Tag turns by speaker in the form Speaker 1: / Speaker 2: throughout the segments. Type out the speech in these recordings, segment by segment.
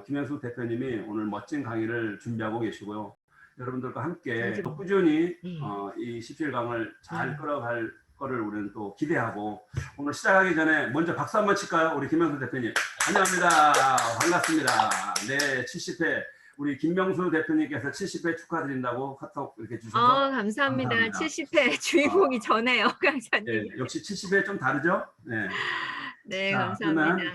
Speaker 1: 김현수 대표님이 오늘 멋진 강의를 준비하고 계시고요. 여러분들과 함께 또 꾸준히 이 17강을 잘 끌어갈 거를 우리는 또 기대하고, 오늘 시작하기 전에 먼저 박수 한번 칠까요? 우리 김현수 대표님 환영합니다. 반갑습니다. 네, 70회 우리 김명수 대표님께서 70회 축하드린다고 카톡 이렇게 주셔서
Speaker 2: 감사합니다.
Speaker 1: 감사합니다.
Speaker 2: 70회 주인공이 저네요, 강사님.
Speaker 1: 네, 역시 70회 좀 다르죠? 네.
Speaker 2: 네,
Speaker 1: 자,
Speaker 2: 감사합니다.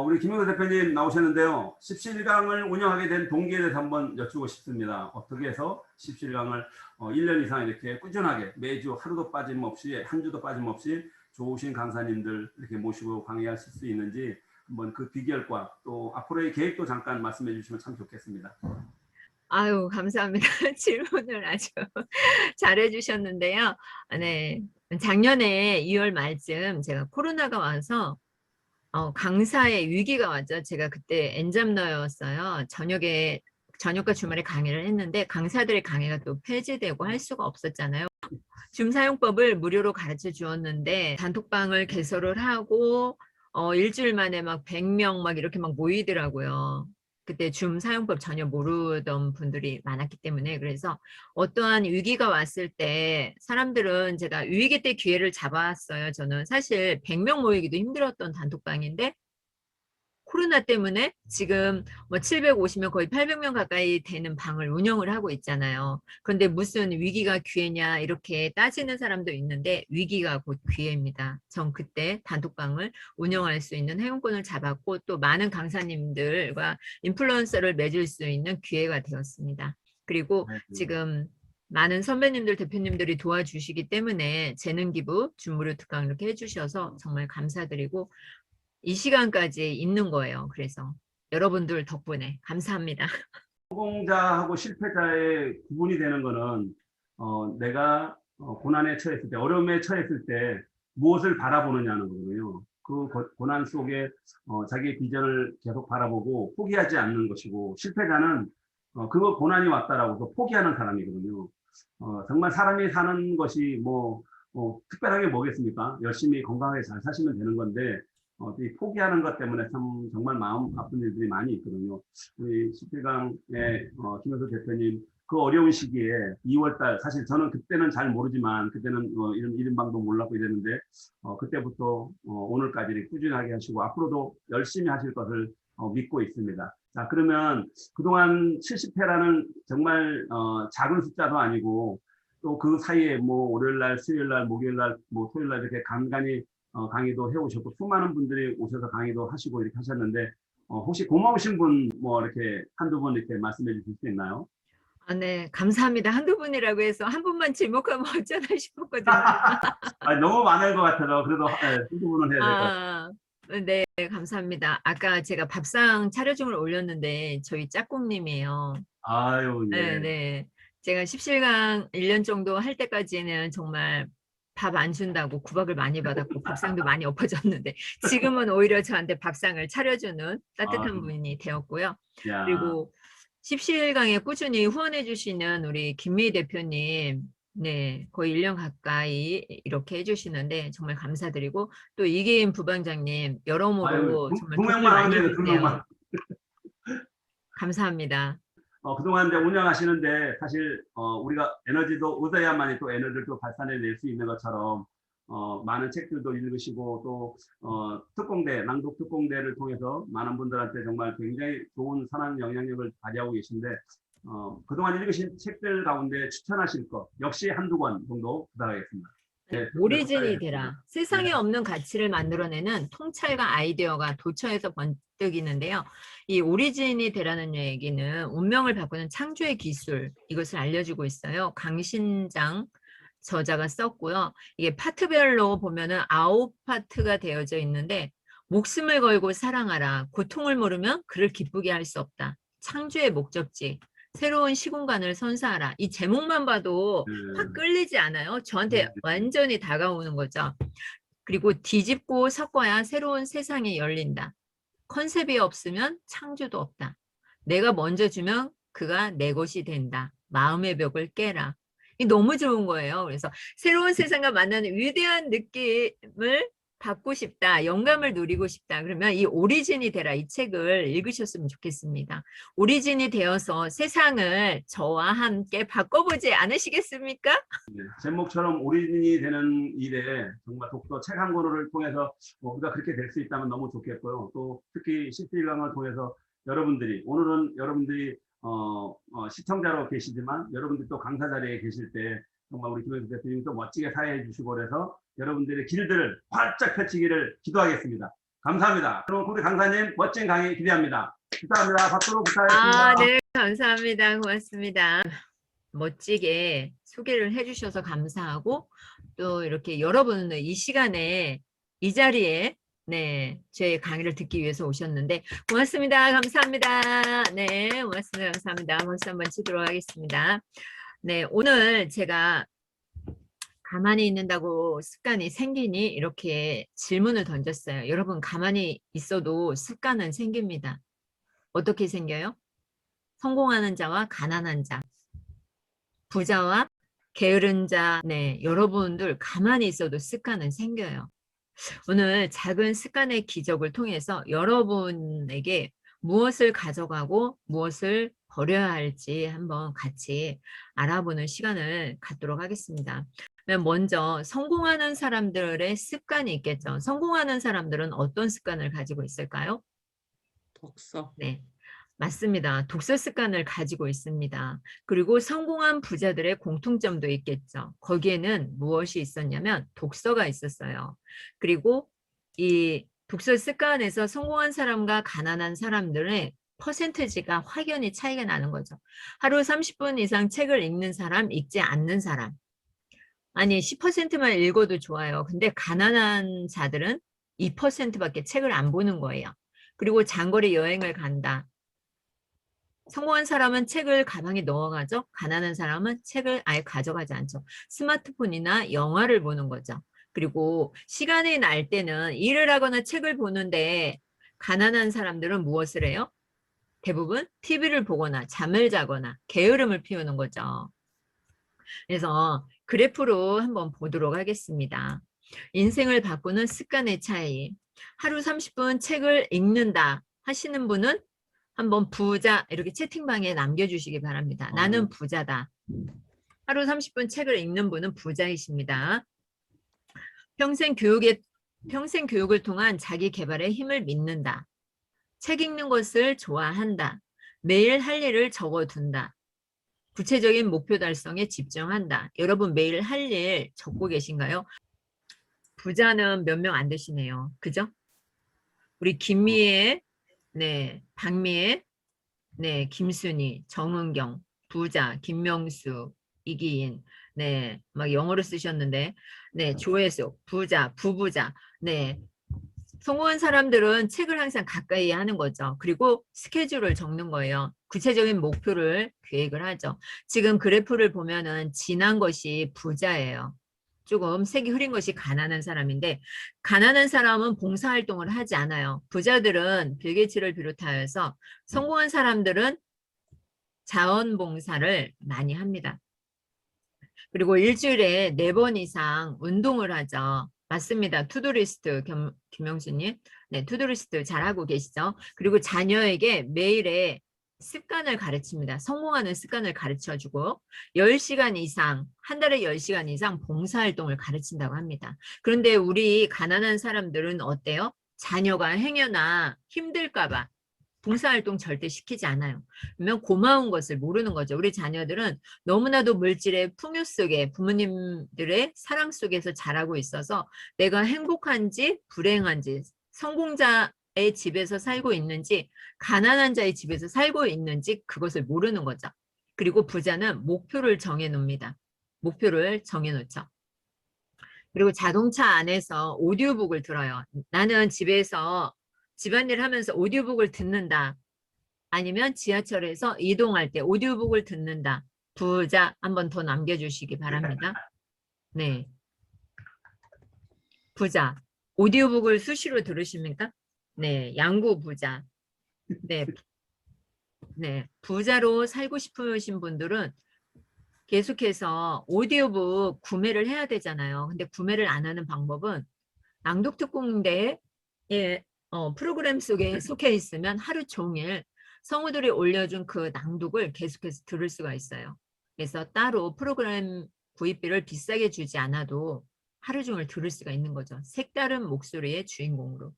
Speaker 1: 우리 김명수 대표님 나오셨는데요. 17강을 운영하게 된 동기에 대해서 한번 여쭈고 싶습니다. 어떻게 해서 17강을 1년 이상 이렇게 꾸준하게 매주 하루도 빠짐없이, 한 주도 빠짐없이 좋으신 강사님들 이렇게 모시고 강의하실 수 있는지 한번 그 비결과 또 앞으로의 계획도 잠깐 말씀해 주시면 참 좋겠습니다.
Speaker 2: 아유, 감사합니다. 질문을 아주 잘해 주셨는데요. 네, 작년에 2월 말쯤 제가 코로나가 와서 강사의 위기가 왔죠. 제가 그때 엔잡러였어요. 저녁과 주말에 강의를 했는데 강사들의 강의가 또 폐지되고 할 수가 없었잖아요. 줌 사용법을 무료로 가르쳐 주었는데 단톡방을 개설을 하고 일주일 만에 막 100명 막 이렇게 막 모이더라고요. 그때 줌 사용법 전혀 모르던 분들이 많았기 때문에. 그래서 어떠한 위기가 왔을 때 사람들은, 제가 위기 때 기회를 잡았어요. 저는 사실 100명 모이기도 힘들었던 단톡방인데 코로나 때문에 지금 뭐 750명, 거의 800명 가까이 되는 방을 운영을 하고 있잖아요. 그런데 무슨 위기가 기회냐 이렇게 따지는 사람도 있는데 위기가 곧 기회입니다. 전 그때 단톡방을 운영할 수 있는 회원권을 잡았고 또 많은 강사님들과 인플루언서를 맺을 수 있는 기회가 되었습니다. 그리고 지금 많은 선배님들, 대표님들이 도와주시기 때문에 재능기부, 줌무료 특강 이렇게 해주셔서 정말 감사드리고 이 시간까지 있는 거예요. 그래서 여러분들 덕분에 감사합니다.
Speaker 1: 성공자하고 실패자의 구분이 되는 거는 내가 고난에 처했을 때, 어려움에 처했을 때 무엇을 바라보느냐는 거거든요. 그 고난 속에 자기의 비전을 계속 바라보고 포기하지 않는 것이고, 실패자는 그거 고난이 왔다라고 해서 포기하는 사람이거든요. 정말 사람이 사는 것이 특별하게 뭐겠습니까? 열심히 건강하게 잘 사시면 되는 건데 이 포기하는 것 때문에 정말 마음 아픈 일들이 많이 있거든요. 우리 17강의 김현수 대표님, 그 어려운 시기에 2월달, 사실 저는 그때는 잘 모르지만 그때는 이런 이른방도 몰랐고 이랬는데 그때부터 오늘까지 꾸준하게 하시고 앞으로도 열심히 하실 것을 믿고 있습니다. 자, 그러면 그동안 70회라는 정말 작은 숫자도 아니고 또 그 사이에 월요일날, 수요일날, 목요일날, 토요일날 이렇게 간간히 강의도 해오셨고 수많은 분들이 오셔서 강의도 하시고 이렇게 하셨는데 혹시 고마우신 분 이렇게 한두 분 이렇게 말씀해 주실 수 있나요?
Speaker 2: 네, 감사합니다. 한두 분이라고 해서 한 분만 지목하면 어쩌나 싶었거든요.
Speaker 1: 너무 많은 것 같아서 그래도 한두 분은 해야 될 것 같아요.
Speaker 2: 네, 감사합니다. 아까 제가 밥상 차려줌을 올렸는데 저희 짝꿍님이에요.
Speaker 1: 아유, 예.
Speaker 2: 네. 제가 17강 1년 정도 할 때까지는 정말 밥 안 준다고 구박을 많이 받았고 밥상도 많이 엎어졌는데 지금은 오히려 저한테 밥상을 차려주는 따뜻한 분이 되었고요.
Speaker 1: 야.
Speaker 2: 그리고 17강에 꾸준히 후원해 주시는 우리 김미희 대표님, 네, 거의 1년 가까이 이렇게 해주시는데 정말 감사드리고, 또 이계인 부방장님 여러모로 정말
Speaker 1: 두
Speaker 2: 도움을
Speaker 1: 명만 하면
Speaker 2: 많이
Speaker 1: 돼요, 두 명만.
Speaker 2: 주세요. 감사합니다.
Speaker 1: 그동안 이제 운영하시는데 사실 우리가 에너지도 얻어야만이 또 에너지를 또 발산해낼 수 있는 것처럼 많은 책들도 읽으시고 또 특공대, 낭독 특공대를 통해서 많은 분들한테 정말 굉장히 좋은 선한 영향력을 발휘하고 계신데 그동안 읽으신 책들 가운데 추천하실 것 역시 한두 권 정도 부탁하겠습니다. 네,
Speaker 2: 오리진이 되라. 세상에 없는 가치를 만들어내는 통찰과 아이디어가 도처에서 번뜩이는데요. 이 오리진이 되라는 얘기는 운명을 바꾸는 창조의 기술, 이것을 알려주고 있어요. 강신장 저자가 썼고요. 이게 파트별로 보면은 9파트가 되어져 있는데, 목숨을 걸고 사랑하라. 고통을 모르면 그를 기쁘게 할 수 없다. 창조의 목적지. 새로운 시공간을 선사하라. 이 제목만 봐도 확 끌리지 않아요? 저한테 완전히 다가오는 거죠. 그리고 뒤집고 섞어야 새로운 세상이 열린다. 컨셉이 없으면 창조도 없다. 내가 먼저 주면 그가 내 것이 된다. 마음의 벽을 깨라. 이 너무 좋은 거예요. 그래서 새로운 세상과 만나는 위대한 느낌을 받고 싶다, 영감을 누리고 싶다. 그러면 이 오리진이 되라 이 책을 읽으셨으면 좋겠습니다. 오리진이 되어서 세상을 저와 함께 바꿔보지 않으시겠습니까?
Speaker 1: 네, 제목처럼 오리진이 되는 일에 정말 독서 책 한 권을 통해서 우리가 그렇게 될 수 있다면 너무 좋겠고요. 또 특히 17강을 통해서 여러분들이 오늘은 여러분들이 시청자로 계시지만 여러분들이 또 강사 자리에 계실 때 정말 우리 김영수 대표님이 또 멋지게 사회해 주시고 그래서 여러분들의 길들을 활짝 펼치기를 기도하겠습니다. 감사합니다. 그럼 우리 강사님 멋진 강의 기대합니다. 감사합니다. 박수로 부탁드립니다.
Speaker 2: 네, 감사합니다. 고맙습니다. 멋지게 소개를 해주셔서 감사하고 또 이렇게 여러분은 이 시간에 이 자리에 네, 제 강의를 듣기 위해서 오셨는데 고맙습니다. 감사합니다. 네, 고맙습니다. 감사합니다. 박수 한번 치도록 하겠습니다. 네, 오늘 제가 가만히 있는다고 습관이 생기니 이렇게 질문을 던졌어요. 여러분 가만히 있어도 습관은 생깁니다. 어떻게 생겨요? 성공하는 자와 가난한 자, 부자와 게으른 자, 네, 여러분들 가만히 있어도 습관은 생겨요. 오늘 작은 습관의 기적을 통해서 여러분에게 무엇을 가져가고 무엇을 버려야 할지 한번 같이 알아보는 시간을 갖도록 하겠습니다. 먼저 성공하는 사람들의 습관이 있겠죠. 성공하는 사람들은 어떤 습관을 가지고 있을까요?
Speaker 3: 독서.
Speaker 2: 네, 맞습니다. 독서 습관을 가지고 있습니다. 그리고 성공한 부자들의 공통점도 있겠죠. 거기에는 무엇이 있었냐면 독서가 있었어요. 그리고 이 독서 습관에서 성공한 사람과 가난한 사람들의 퍼센티지가 확연히 차이가 나는 거죠. 하루 30분 이상 책을 읽는 사람, 읽지 않는 사람. 아니 10%만 읽어도 좋아요. 근데 가난한 자들은 2%밖에 책을 안 보는 거예요. 그리고 장거리 여행을 간다. 성공한 사람은 책을 가방에 넣어가죠. 가난한 사람은 책을 아예 가져가지 않죠. 스마트폰이나 영화를 보는 거죠. 그리고 시간이 날 때는 일을 하거나 책을 보는데 가난한 사람들은 무엇을 해요? 대부분 TV를 보거나 잠을 자거나 게으름을 피우는 거죠. 그래서 그래프로 한번 보도록 하겠습니다. 인생을 바꾸는 습관의 차이. 하루 30분 책을 읽는다 하시는 분은 한번 부자 이렇게 채팅방에 남겨주시기 바랍니다. 나는 부자다. 하루 30분 책을 읽는 분은 부자이십니다. 평생 교육을 통한 자기 개발에 힘을 믿는다. 책 읽는 것을 좋아한다. 매일 할 일을 적어둔다. 구체적인 목표 달성에 집중한다. 여러분 매일 할 일 적고 계신가요? 부자는 몇 명 안 되시네요. 그죠? 우리 김미애, 네, 박미애, 네, 김순희, 정은경, 부자, 김명수, 이기인, 네, 막 영어로 쓰셨는데, 네, 조혜숙, 부자, 부부자, 네. 성공한 사람들은 책을 항상 가까이 하는 거죠. 그리고 스케줄을 적는 거예요. 구체적인 목표를 계획을 하죠. 지금 그래프를 보면은 진한 것이 부자예요. 조금 색이 흐린 것이 가난한 사람인데 가난한 사람은 봉사활동을 하지 않아요. 부자들은 빌 게이츠를 비롯하여서 성공한 사람들은 자원봉사를 많이 합니다. 그리고 일주일에 4번 이상 운동을 하죠. 맞습니다. 투두리스트 김영수님. 네, 투두리스트 잘하고 계시죠. 그리고 자녀에게 매일의 습관을 가르칩니다. 성공하는 습관을 가르쳐주고 10시간 이상, 한 달에 10시간 이상 봉사활동을 가르친다고 합니다. 그런데 우리 가난한 사람들은 어때요? 자녀가 행여나 힘들까 봐 봉사활동 절대 시키지 않아요. 그러면 고마운 것을 모르는 거죠. 우리 자녀들은 너무나도 물질의 풍요 속에 부모님들의 사랑 속에서 자라고 있어서 내가 행복한지 불행한지 성공자의 집에서 살고 있는지 가난한 자의 집에서 살고 있는지 그것을 모르는 거죠. 그리고 부자는 목표를 정해놓습니다. 목표를 정해놓죠. 그리고 자동차 안에서 오디오북을 들어요. 나는 집에서 집안일 하면서 오디오북을 듣는다. 아니면 지하철에서 이동할 때 오디오북을 듣는다. 부자 한번 더 남겨주시기 바랍니다. 네. 부자. 오디오북을 수시로 들으십니까? 네. 양구 부자. 네. 네. 부자로 살고 싶으신 분들은 계속해서 오디오북 구매를 해야 되잖아요. 근데 구매를 안 하는 방법은 낭독특공대의 프로그램 속에 속해 있으면 하루 종일 성우들이 올려준 그 낭독을 계속해서 들을 수가 있어요. 그래서 따로 프로그램 구입비를 비싸게 주지 않아도 하루 종일 들을 수가 있는 거죠. 색다른 목소리의 주인공으로.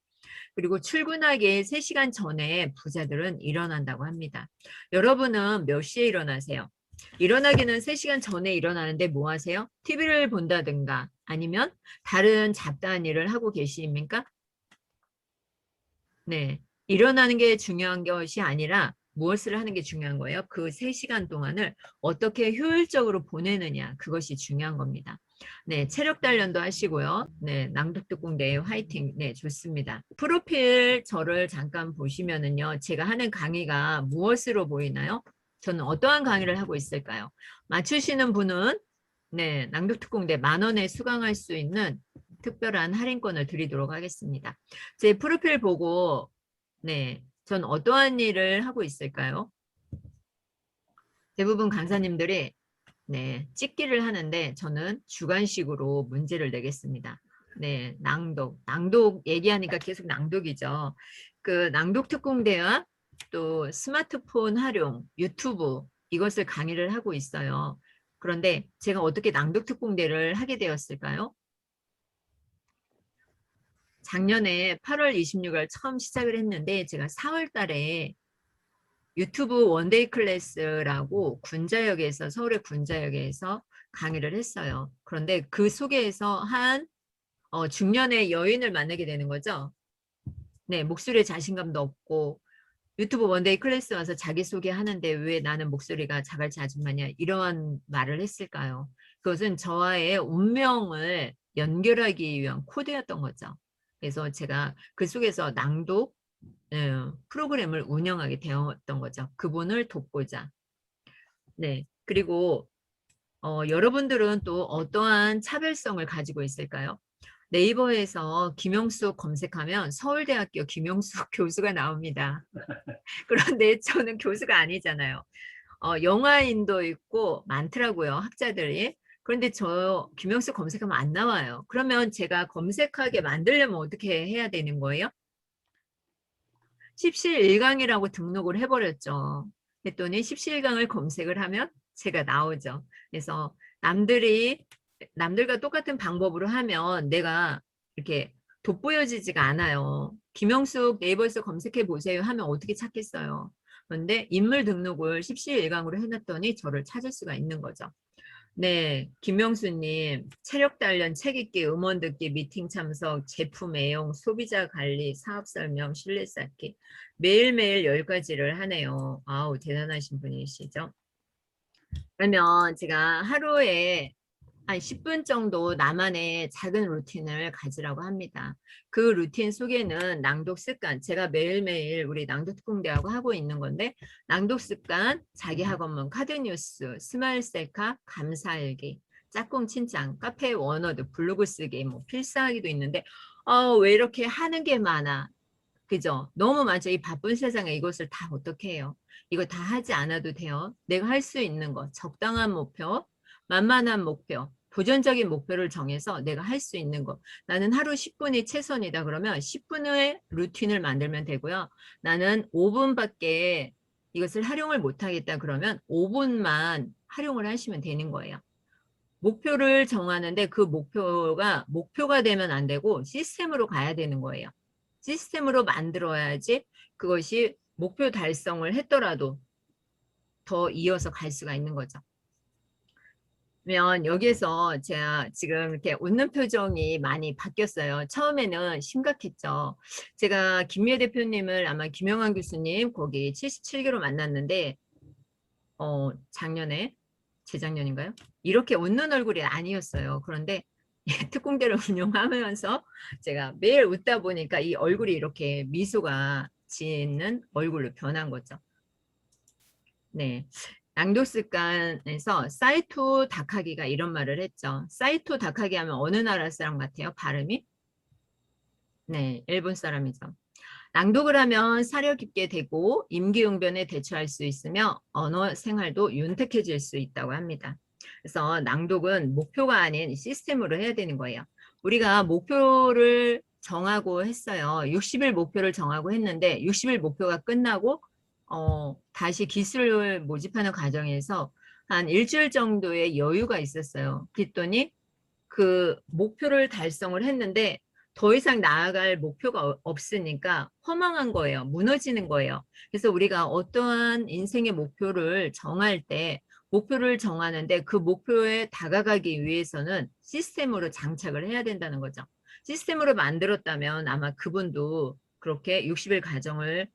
Speaker 2: 그리고 출근하기 3시간 전에 부자들은 일어난다고 합니다. 여러분은 몇 시에 일어나세요? 일어나기는 3시간 전에 일어나는데 뭐 하세요? TV를 본다든가 아니면 다른 잡다한 일을 하고 계십니까? 네. 일어나는 게 중요한 것이 아니라 무엇을 하는 게 중요한 거예요? 그 3시간 동안을 어떻게 효율적으로 보내느냐, 그것이 중요한 겁니다. 네, 체력 단련도 하시고요. 네, 낭독특공대 화이팅. 네, 좋습니다. 프로필 저를 잠깐 보시면은요, 제가 하는 강의가 무엇으로 보이나요? 저는 어떠한 강의를 하고 있을까요? 맞추시는 분은 네, 낭독특공대 10,000원에 수강할 수 있는 특별한 할인권을 드리도록 하겠습니다. 제 프로필 보고 네, 전 어떠한 일을 하고 있을까요? 대부분 강사님들이 네, 찍기를 하는데 저는 주관식으로 문제를 내겠습니다. 네, 낭독 얘기하니까 계속 낭독이죠. 그 낭독특공대와 또 스마트폰 활용, 유튜브 이것을 강의를 하고 있어요. 그런데 제가 어떻게 낭독특공대를 하게 되었을까요? 작년에 8월 26일 처음 시작을 했는데 제가 4월 달에 유튜브 원데이 클래스라고 군자역에서 서울의 군자역에서 강의를 했어요. 그런데 그 속에서 한 중년의 여인을 만나게 되는 거죠. 네, 목소리에 자신감도 없고 유튜브 원데이 클래스 와서 자기소개 하는데 왜 나는 목소리가 자갈치 아줌마냐 이러한 말을 했을까요? 그것은 저와의 운명을 연결하기 위한 코드였던 거죠. 그래서 제가 그 속에서 낭독 프로그램을 운영하게 되었던 거죠. 그분을 돕고자. 네. 그리고 여러분들은 또 어떠한 차별성을 가지고 있을까요? 네이버에서 김영숙 검색하면 서울대학교 김영숙 교수가 나옵니다. 그런데 저는 교수가 아니잖아요. 영화인도 있고 많더라고요, 학자들이. 그런데 저 김영숙 검색하면 안 나와요. 그러면 제가 검색하게 만들려면 어떻게 해야 되는 거예요? 십시일강이라고 등록을 해버렸죠. 그랬더니 십시일강을 검색을 하면 제가 나오죠. 그래서 남들과 똑같은 방법으로 하면 내가 이렇게 돋보여지지가 않아요. 김영숙 네이버에서 검색해 보세요 하면 어떻게 찾겠어요. 그런데 인물 등록을 십시일강으로 해놨더니 저를 찾을 수가 있는 거죠. 네, 김명수님, 체력 단련, 책 읽기, 음원 듣기, 미팅 참석, 제품 애용, 소비자 관리, 사업 설명, 신뢰 쌓기. 매일매일 10가지를 하네요. 아우, 대단하신 분이시죠? 그러면 제가 하루에 한 10분 정도 나만의 작은 루틴을 가지라고 합니다. 그 루틴 속에는 낭독 습관, 제가 매일매일 우리 낭독특공대하고 하고 있는 건데 낭독 습관, 자기 학원문, 카드뉴스, 스마일 셀카, 감사일기, 짝꿍 친짱, 카페 원어드, 블로그 쓰기, 뭐 필사하기도 있는데 왜 이렇게 하는 게 많아? 그죠? 너무 많죠. 이 바쁜 세상에 이것을 다 어떻게 해요? 이거 다 하지 않아도 돼요. 내가 할 수 있는 거, 적당한 목표, 만만한 목표, 도전적인 목표를 정해서 내가 할 수 있는 거. 나는 하루 10분이 최선이다. 그러면 10분의 루틴을 만들면 되고요. 나는 5분밖에 이것을 활용을 못하겠다. 그러면 5분만 활용을 하시면 되는 거예요. 목표를 정하는데 그 목표가 되면 안 되고 시스템으로 가야 되는 거예요. 시스템으로 만들어야지 그것이 목표 달성을 했더라도 더 이어서 갈 수가 있는 거죠. 그러면 여기에서 제가 지금 이렇게 웃는 표정이 많이 바뀌었어요. 처음에는 심각했죠. 제가 김미애 대표님을 아마 김영환 교수님 거기 77기로 만났는데 작년에 재작년인가요? 이렇게 웃는 얼굴이 아니었어요. 그런데 특공대를 운영하면서 제가 매일 웃다 보니까 이 얼굴이 이렇게 미소가 짓는 얼굴로 변한 거죠. 네. 낭독 습관에서 사이토 다카기가 이런 말을 했죠. 사이토 다카기 하면 어느 나라 사람 같아요? 발음이? 네, 일본 사람이죠. 낭독을 하면 사려 깊게 되고 임기응변에 대처할 수 있으며 언어 생활도 윤택해질 수 있다고 합니다. 그래서 낭독은 목표가 아닌 시스템으로 해야 되는 거예요. 우리가 목표를 정하고 했어요. 60일 목표를 정하고 했는데 60일 목표가 끝나고 다시 기술을 모집하는 과정에서 한 일주일 정도의 여유가 있었어요. 그랬더니 그 목표를 달성을 했는데 더 이상 나아갈 목표가 없으니까 허망한 거예요. 무너지는 거예요. 그래서 우리가 어떠한 인생의 목표를 정할 때 목표를 정하는데 그 목표에 다가가기 위해서는 시스템으로 장착을 해야 된다는 거죠. 시스템으로 만들었다면 아마 그분도 그렇게 60일 과정을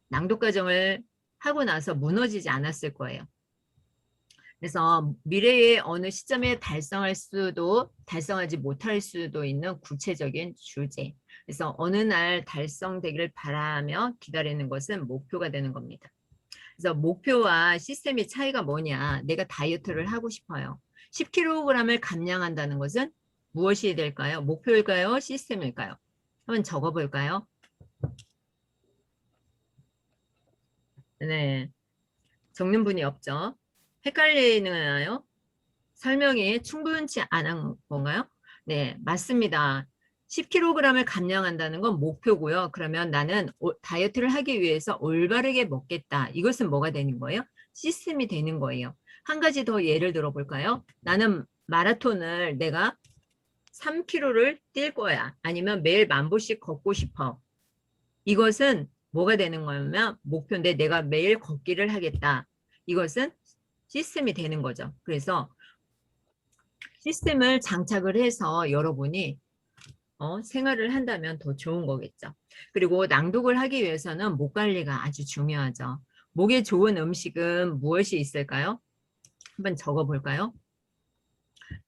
Speaker 2: 낭독 과정을 하고 나서 무너지지 않았을 거예요. 그래서 미래의 어느 시점에 달성할 수도 달성하지 못할 수도 있는 구체적인 주제. 그래서 어느 날 달성되기를 바라며 기다리는 것은 목표가 되는 겁니다. 그래서 목표와 시스템의 차이가 뭐냐. 내가 다이어트를 하고 싶어요. 10kg을 감량한다는 것은 무엇이 될까요? 목표일까요? 시스템일까요? 한번 적어볼까요? 네, 적는 분이 없죠. 헷갈리나요? 설명이 충분치 않은 건가요? 네, 맞습니다. 10kg을 감량한다는 건 목표고요. 그러면 나는 다이어트를 하기 위해서 올바르게 먹겠다. 이것은 뭐가 되는 거예요? 시스템이 되는 거예요. 한 가지 더 예를 들어볼까요? 나는 마라톤을 내가 3km를 뛸 거야. 아니면 매일 10,000보씩 걷고 싶어. 이것은 뭐가 되는 거냐면 목표인데 내가 매일 걷기를 하겠다. 이것은 시스템이 되는 거죠. 그래서 시스템을 장착을 해서 여러분이 생활을 한다면 더 좋은 거겠죠. 그리고 낭독을 하기 위해서는 목 관리가 아주 중요하죠. 목에 좋은 음식은 무엇이 있을까요? 한번 적어볼까요?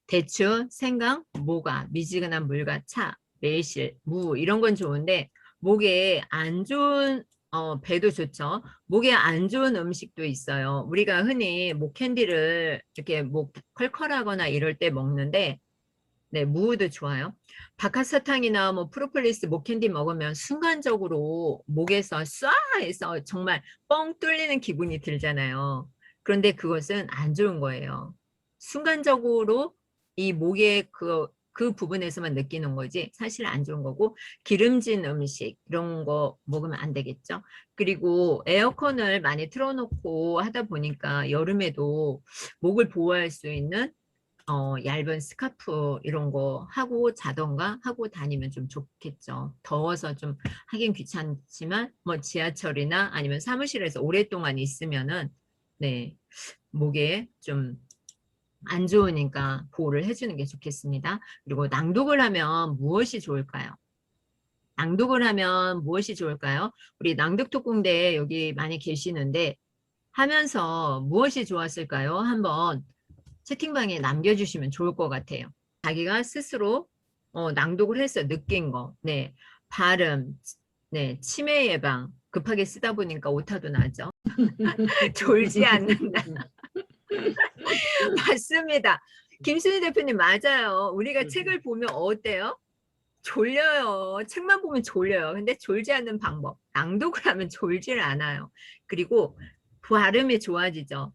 Speaker 2: 대추, 생강, 모가, 미지근한 물과 차, 매실, 무 이런 건 좋은데 목에 안 좋은 배도 좋죠. 목에 안 좋은 음식도 있어요. 우리가 흔히 목 캔디를 이렇게 목 컬컬하거나 이럴 때 먹는데 네, 무도 좋아요. 박하사탕이나 뭐 프로폴리스 목 캔디 먹으면 순간적으로 목에서 쏴 해서 정말 뻥 뚫리는 기분이 들잖아요. 그런데 그것은 안 좋은 거예요. 순간적으로 이 목의 그 부분에서만 느끼는 거지 사실 안 좋은 거고 기름진 음식 이런 거 먹으면 안 되겠죠. 그리고 에어컨을 많이 틀어놓고 하다 보니까 여름에도 목을 보호할 수 있는 얇은 스카프 이런 거 하고 자던가 하고 다니면 좀 좋겠죠. 더워서 좀 하긴 귀찮지만 뭐 지하철이나 아니면 사무실에서 오랫동안 있으면은 네, 목에 좀 안 좋으니까 보호를 해주는 게 좋겠습니다. 그리고 낭독을 하면 무엇이 좋을까요? 낭독을 하면 무엇이 좋을까요? 우리 낭독특공대 여기 많이 계시는데 하면서 무엇이 좋았을까요? 한번 채팅방에 남겨주시면 좋을 것 같아요. 자기가 스스로 낭독을 해서 느낀 거, 네, 발음, 네, 치매 예방, 급하게 쓰다 보니까 오타도 나죠. 졸지 않는다. 맞습니다. 김순희 대표님 맞아요. 우리가 책을 보면 어때요? 졸려요. 책만 보면 졸려요. 근데 졸지 않는 방법. 낭독을 하면 졸지를 않아요. 그리고 발음이 좋아지죠.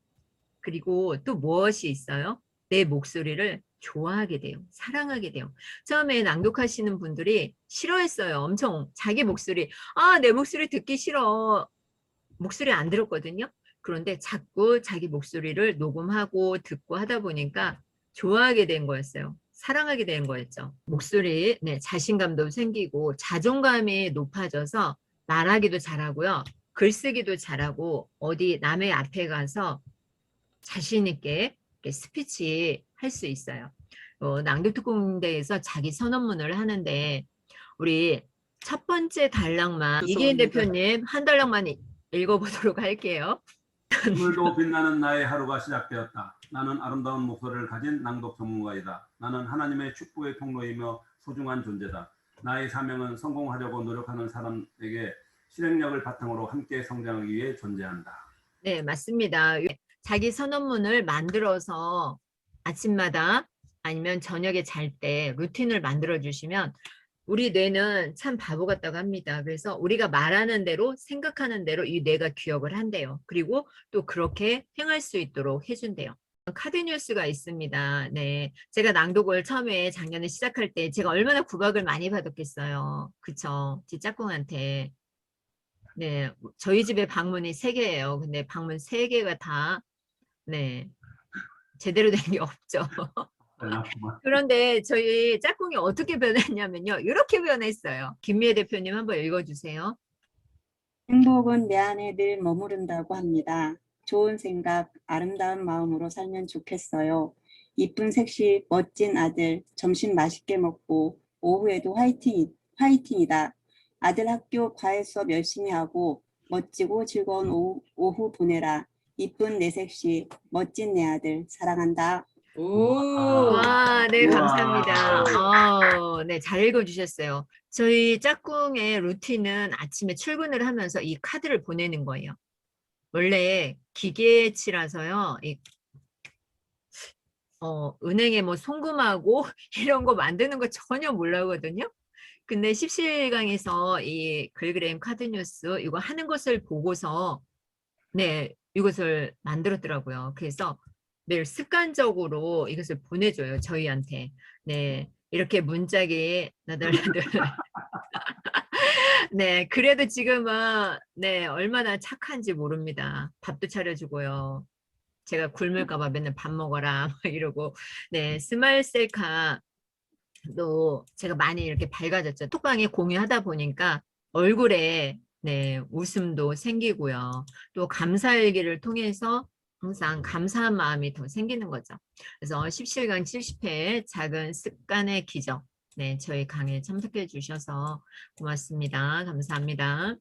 Speaker 2: 그리고 또 무엇이 있어요? 내 목소리를 좋아하게 돼요. 사랑하게 돼요. 처음에 낭독하시는 분들이 싫어했어요. 엄청 자기 목소리. 아, 내 목소리 듣기 싫어. 목소리 안 들었거든요. 그런데 자꾸 자기 목소리를 녹음하고 듣고 하다 보니까 좋아하게 된 거였어요. 사랑하게 된 거였죠. 목소리, 네, 자신감도 생기고 자존감이 높아져서 말하기도 잘하고요. 글쓰기도 잘하고 어디 남의 앞에 가서 자신 있게 스피치 할 수 있어요. 낭독특공대에서 자기 선언문을 하는데 우리 첫 번째 단락만 이기인 대표님 한 단락만 읽어보도록 할게요.
Speaker 1: 오늘도 빛나는 나의 하루가 시작되었다. 나는 아름다운 목소리를 가진 낭독 전문가이다. 나는 하나님의 축복의 통로이며 소중한 존재다. 나의 사명은 성공하려고 노력하는 사람에게 실행력을 바탕으로 함께 성장하기 위해 존재한다.
Speaker 2: 네, 맞습니다. 자기 선언문을 만들어서 아침마다 아니면 저녁에 잘 때 루틴을 만들어 주시면 우리 뇌는 참 바보 같다고 합니다. 그래서 우리가 말하는 대로 생각하는 대로 이 뇌가 기억을 한대요. 그리고 또 그렇게 행할 수 있도록 해준대요. 카드 뉴스가 있습니다. 네. 제가 낭독을 처음에 작년에 시작할 때 제가 얼마나 구박을 많이 받았겠어요. 그쵸? 제 짝꿍한테. 네. 저희 집에 방문이 3개예요. 근데 방문 3개가 다, 네. 제대로 된 게 없죠.
Speaker 1: 놨구만.
Speaker 2: 그런데 저희 짝꿍이 어떻게 변했냐면요. 이렇게 변했어요. 김미애 대표님 한번 읽어주세요.
Speaker 4: 행복은 내 안에 늘 머무른다고 합니다. 좋은 생각, 아름다운 마음으로 살면 좋겠어요. 이쁜 섹시, 멋진 아들, 점심 맛있게 먹고 오후에도 화이팅이다. 아들 학교 과외 수업 열심히 하고 멋지고 즐거운 오후 보내라. 이쁜 내 섹시, 멋진 내 아들, 사랑한다.
Speaker 3: 오.
Speaker 2: 와, 네,
Speaker 1: 우와.
Speaker 2: 감사합니다. 네, 잘 읽어주셨어요. 저희 짝꿍의 루틴은 아침에 출근을 하면서 이 카드를 보내는 거예요. 원래 기계치라서요. 은행에 뭐 송금하고 이런 거 만드는 거 전혀 몰라거든요. 근데 십시일강에서 이 글그램 카드 뉴스 이거 하는 것을 보고서 네, 이것을 만들었더라고요. 그래서 매일 습관적으로 이것을 보내줘요. 저희한테. 네, 이렇게 문짝이 나들나들. 네, 그래도 지금은 네, 얼마나 착한지 모릅니다. 밥도 차려주고요. 제가 굶을까봐 맨날 밥 먹어라 막 이러고. 네, 스마일 셀카도 제가 많이 이렇게 밝아졌죠. 톡방에 공유하다 보니까 얼굴에 네, 웃음도 생기고요. 또 감사일기를 통해서 항상 감사한 마음이 더 생기는 거죠. 그래서 17강 70회 작은 습관의 기적. 네, 저희 강의에 참석해 주셔서 고맙습니다. 감사합니다.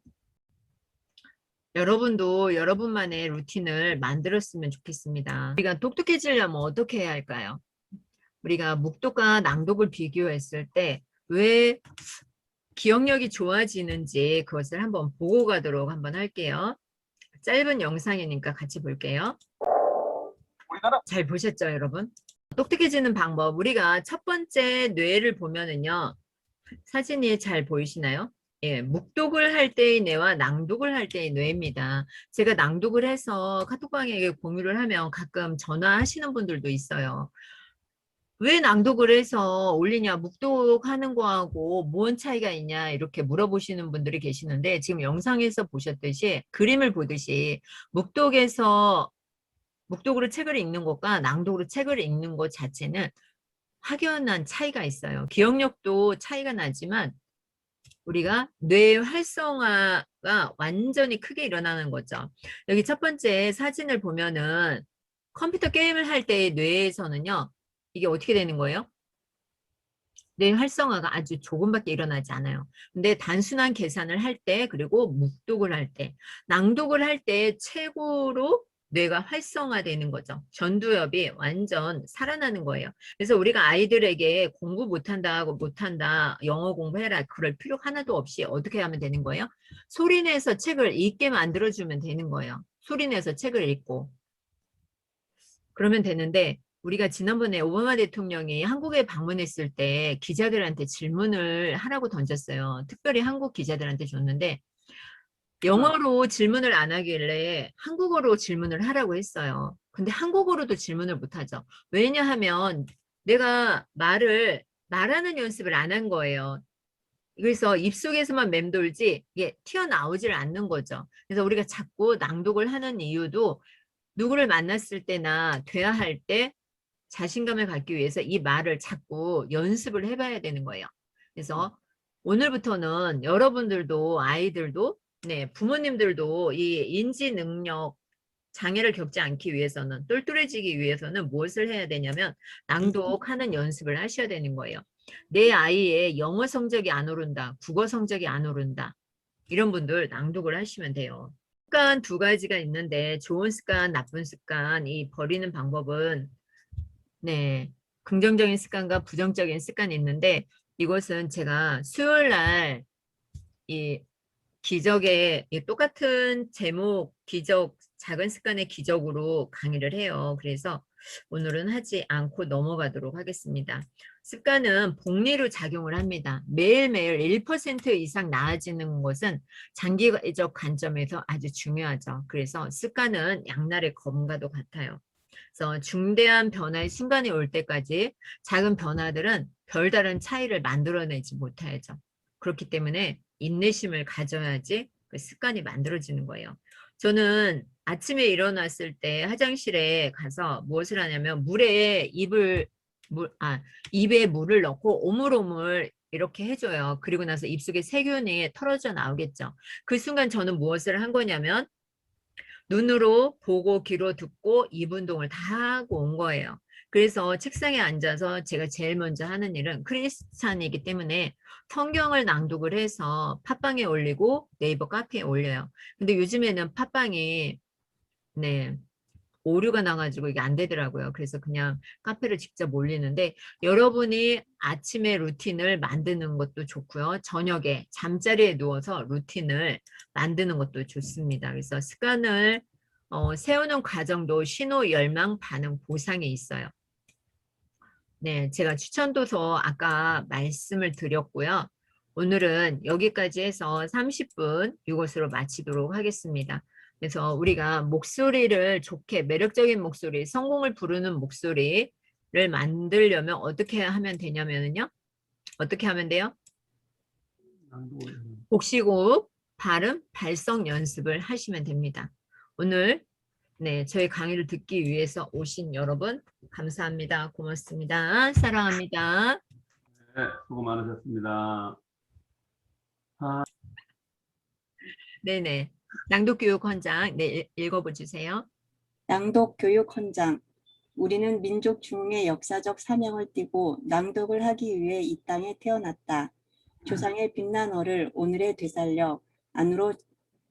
Speaker 2: 여러분도 여러분만의 루틴을 만들었으면 좋겠습니다. 우리가 똑똑해지려면 어떻게 해야 할까요? 우리가 묵독과 낭독을 비교했을 때 왜 기억력이 좋아지는지 그것을 한번 보고 가도록 한번 할게요. 짧은 영상이니까 같이 볼게요. 잘 보셨죠, 여러분? 똑똑해지는 방법. 우리가 첫 번째 뇌를 보면은요. 사진이 잘 보이시나요? 예, 묵독을 할 때의 뇌와 낭독을 할 때의 뇌입니다. 제가 낭독을 해서 카톡방에게 공유를 하면 가끔 전화하시는 분들도 있어요. 왜 낭독을 해서 올리냐, 묵독하는 거하고 뭔 차이가 있냐 이렇게 물어보시는 분들이 계시는데 지금 영상에서 보셨듯이 그림을 보듯이 묵독으로 책을 읽는 것과 낭독으로 책을 읽는 것 자체는 확연한 차이가 있어요. 기억력도 차이가 나지만 우리가 뇌 활성화가 완전히 크게 일어나는 거죠. 여기 첫 번째 사진을 보면은 컴퓨터 게임을 할 때의 뇌에서는요. 이게 어떻게 되는 거예요? 뇌 활성화가 아주 조금밖에 일어나지 않아요. 근데 단순한 계산을 할 때 그리고 묵독을 할 때, 낭독을 할 때 최고로 뇌가 활성화되는 거죠. 전두엽이 완전 살아나는 거예요. 그래서 우리가 아이들에게 공부 못한다, 영어 공부해라 그럴 필요 하나도 없이 어떻게 하면 되는 거예요? 소리내서 책을 읽게 만들어주면 되는 거예요. 소리내서 책을 읽고. 그러면 되는데 우리가 지난번에 오바마 대통령이 한국에 방문했을 때 기자들한테 질문을 하라고 던졌어요. 특별히 한국 기자들한테 줬는데 영어로 질문을 안 하길래 한국어로 질문을 하라고 했어요. 근데 한국어로도 질문을 못 하죠. 왜냐하면 내가 말하는 연습을 안 한 거예요. 그래서 입속에서만 맴돌지 이게 튀어나오질 않는 거죠. 그래서 우리가 자꾸 낭독을 하는 이유도 누구를 만났을 때나 대화할 때 자신감을 갖기 위해서 이 말을 자꾸 연습을 해봐야 되는 거예요. 그래서 오늘부터는 여러분들도 아이들도 네, 부모님들도 이 인지 능력 장애를 겪지 않기 위해서는 똘똘해지기 위해서는 무엇을 해야 되냐면 낭독하는 연습을 하셔야 되는 거예요. 내 아이의 영어 성적이 안 오른다, 국어 성적이 안 오른다. 이런 분들 낭독을 하시면 돼요. 습관 2가지가 있는데 좋은 습관, 나쁜 습관 이 버리는 방법은 네, 긍정적인 습관과 부정적인 습관이 있는데 이것은 제가 수요일 날 이 기적의 똑같은 제목 기적 작은 습관의 기적으로 강의를 해요. 그래서 오늘은 하지 않고 넘어가도록 하겠습니다. 습관은 복리로 작용을 합니다. 매일매일 1% 이상 나아지는 것은 장기적 관점에서 아주 중요하죠. 그래서 습관은 양날의 검과도 같아요. 그래서 중대한 변화의 순간이 올 때까지 작은 변화들은 별다른 차이를 만들어내지 못하죠. 그렇기 때문에 인내심을 가져야지 그 습관이 만들어지는 거예요. 저는 아침에 일어났을 때 화장실에 가서 무엇을 하냐면 입에 물을 넣고 오물오물 이렇게 해줘요. 그리고 나서 입속에 세균이 털어져 나오겠죠. 그 순간 저는 무엇을 한 거냐면 눈으로 보고 귀로 듣고 입 운동을 다 하고 온 거예요. 그래서 책상에 앉아서 제가 제일 먼저 하는 일은 크리스찬이기 때문에 성경을 낭독을 해서 팟빵에 올리고 네이버 카페에 올려요. 근데 요즘에는 팟빵이 네, 오류가 나가지고 이게 안 되더라고요. 그래서 그냥 카페를 직접 올리는데 여러분이 아침에 루틴을 만드는 것도 좋고요. 저녁에 잠자리에 누워서 루틴을 만드는 것도 좋습니다. 그래서 습관을 세우는 과정도 신호, 열망, 반응, 보상이 있어요. 네, 제가 추천도서 아까 말씀을 드렸고요. 오늘은 여기까지 해서 30분 이것으로 마치도록 하겠습니다. 그래서 우리가 목소리를 좋게 매력적인 목소리, 성공을 부르는 목소리를 만들려면 어떻게 하면 되냐면요. 어떻게 하면 돼요? 복식호흡, 발음, 발성 연습을 하시면 됩니다. 오늘 네, 저희 강의를 듣기 위해서 오신 여러분 감사합니다. 고맙습니다. 사랑합니다.
Speaker 1: 네, 수고 많으셨습니다.
Speaker 2: 네네. 낭독교육 헌장 네, 읽어보 주세요.
Speaker 4: 낭독 교육 헌장. 우리는 민족 중흥의 역사적 사명을 띠고 낭독을 하기 위해 이 땅에 태어났다. 조상의 빛난 어를 오늘에 되살려 안으로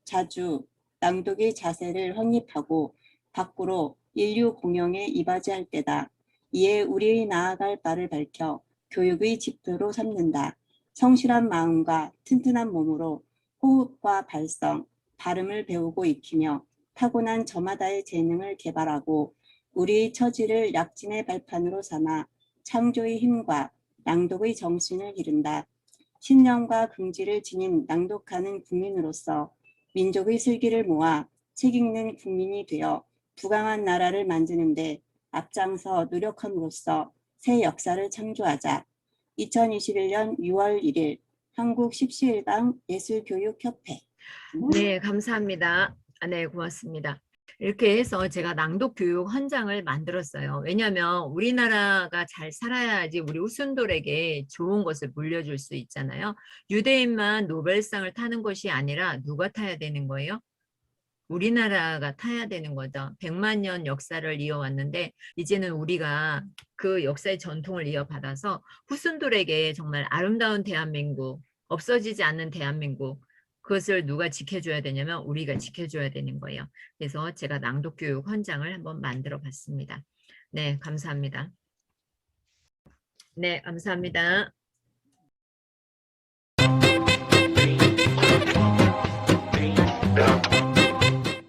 Speaker 4: 자주 낭독의 자세를 확립하고 밖으로 인류 공영에 이바지할 때다. 이에 우리의 나아갈 바를 밝혀 교육의 지표로 삼는다. 성실한 마음과 튼튼한 몸으로 호흡과 발성, 발음을 배우고 익히며 타고난 저마다의 재능을 개발하고 우리의 처지를 약진의 발판으로 삼아 창조의 힘과 낭독의 정신을 기른다. 신념과 긍지를 지닌 낭독하는 국민으로서 민족의 슬기를 모아 책 읽는 국민이 되어 부강한 나라를 만드는 데 앞장서 노력함으로써 새 역사를 창조하자. 2021년 6월 1일 한국 십시일강 예술교육협회.
Speaker 2: 네, 감사합니다. 네, 고맙습니다. 이렇게 해서 제가 낭독 교육 헌장을 만들었어요. 왜냐하면 우리나라가 잘 살아야지 우리 후손들에게 좋은 것을 물려줄 수 있잖아요. 유대인만 노벨상을 타는 것이 아니라 누가 타야 되는 거예요? 우리나라가 타야 되는 거죠. 100만 년 역사를 이어왔는데 이제는 우리가 그 역사의 전통을 이어받아서 후손들에게 정말 아름다운 대한민국, 없어지지 않는 대한민국, 그것을 누가 지켜줘야 되냐면 우리가 지켜줘야 되는 거예요. 그래서 제가 낭독교육 헌장을 한번 만들어 봤습니다. 네, 감사합니다. 네, 감사합니다.